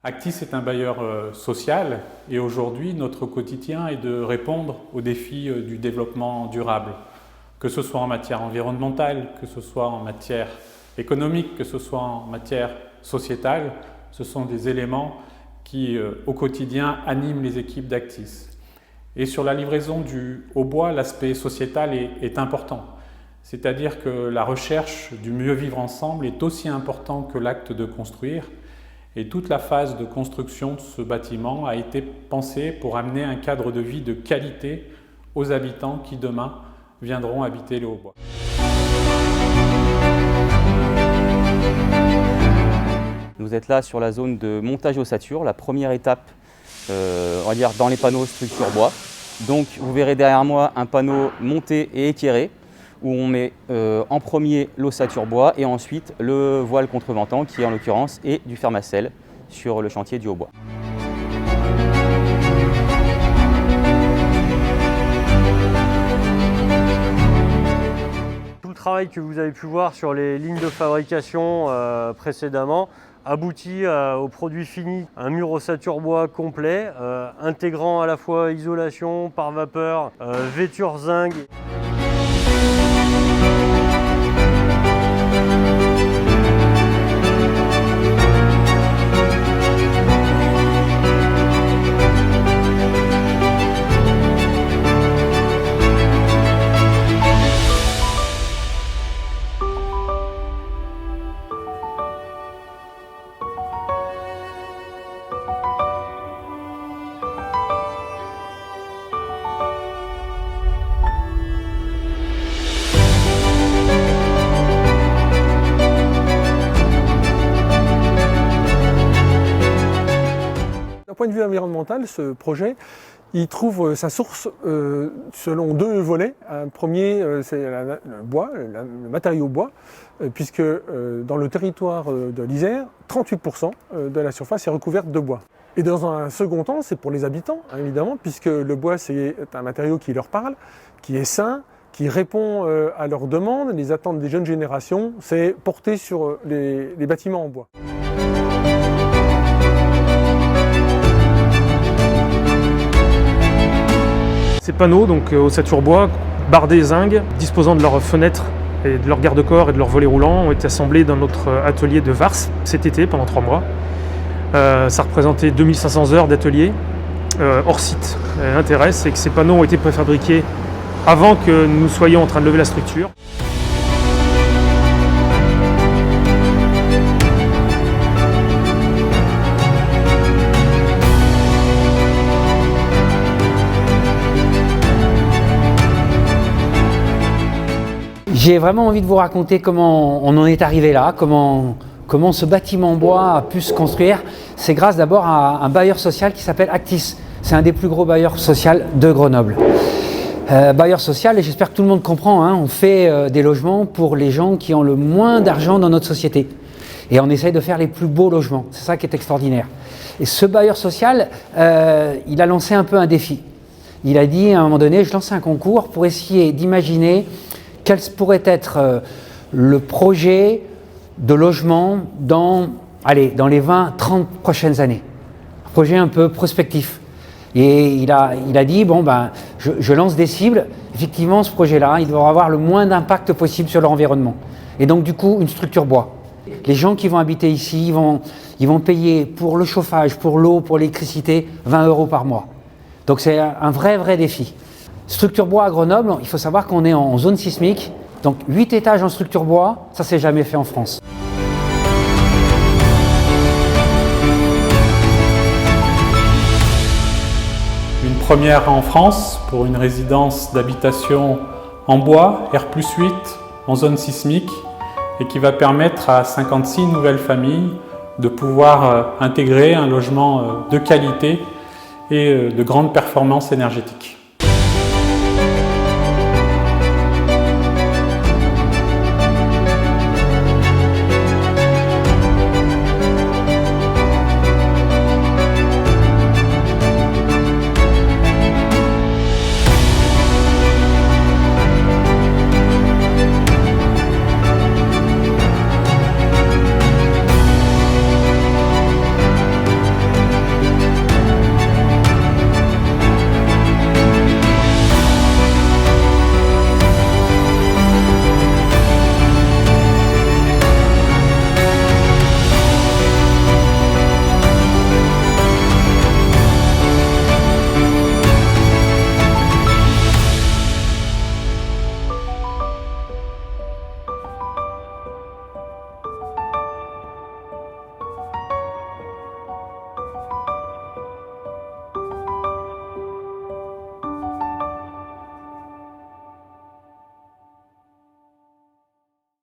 Actis est un bailleur social et aujourd'hui notre quotidien est de répondre aux défis du développement durable, que ce soit en matière environnementale, que ce soit en matière économique, que ce soit en matière sociétale. Ce sont des éléments qui au quotidien animent les équipes d'Actis. Et sur la livraison du hautbois, l'aspect sociétal est important. C'est-à-dire que la recherche du mieux vivre ensemble est aussi important que l'acte de construire. Et toute la phase de construction de ce bâtiment a été pensée pour amener un cadre de vie de qualité aux habitants qui demain viendront habiter le hautbois. Vous êtes là sur la zone de montage ossature, la première étape, on va dire dans les panneaux structure bois. Donc vous verrez derrière moi un panneau monté et équerré où on met en premier l'ossature bois et ensuite le voile contreventant qui en l'occurrence est du Fermacell sur le chantier du hautbois. Tout le travail que vous avez pu voir sur les lignes de fabrication précédemment aboutit au produit fini, un mur ossature bois complet, intégrant à la fois isolation par vapeur, vêture zinc. D'un point de vue environnemental, ce projet, il trouve sa source selon deux volets. Un premier, c'est le bois, le matériau bois, puisque dans le territoire de l'Isère, 38% de la surface est recouverte de bois. Et dans un second temps, c'est pour les habitants, hein, évidemment, puisque le bois, c'est un matériau qui leur parle, qui est sain, qui répond à leurs demandes, les attentes des jeunes générations, c'est porté sur les bâtiments en bois. Ces panneaux, donc ossature bois, bardés zinc, disposant de leurs fenêtres et de leurs garde-corps et de leurs volets roulants, ont été assemblés dans notre atelier de Vars cet été pendant 3 mois. Ça représentait 2500 heures d'atelier hors site. L'intérêt, c'est que ces panneaux ont été préfabriqués avant que nous soyons en train de lever la structure. J'ai vraiment envie de vous raconter comment on en est arrivé là, comment ce bâtiment en bois a pu se construire. C'est grâce d'abord à un bailleur social qui s'appelle Actis. C'est un des plus gros bailleurs sociaux de Grenoble. Bailleur social, et j'espère que tout le monde comprend, hein, on fait des logements pour les gens qui ont le moins d'argent dans notre société. Et on essaye de faire les plus beaux logements. C'est ça qui est extraordinaire. Et ce bailleur social, il a lancé un peu un défi. Il a dit à un moment donné, je lance un concours pour essayer d'imaginer quel pourrait être le projet de logement dans les 20-30 prochaines années. Un projet un peu prospectif. Et il a dit, bon ben, je lance des cibles. Effectivement, ce projet-là, il doit avoir le moins d'impact possible sur leur environnement. Et donc, du coup, une structure bois. Les gens qui vont habiter ici, ils vont payer pour le chauffage, pour l'eau, pour l'électricité, 20 € par mois. Donc, c'est un vrai défi. Structure bois à Grenoble, il faut savoir qu'on est en zone sismique, donc 8 étages en structure bois, ça s'est jamais fait en France. Une première en France pour une résidence d'habitation en bois, R+8, en zone sismique, et qui va permettre à 56 nouvelles familles de pouvoir intégrer un logement de qualité et de grande performance énergétique.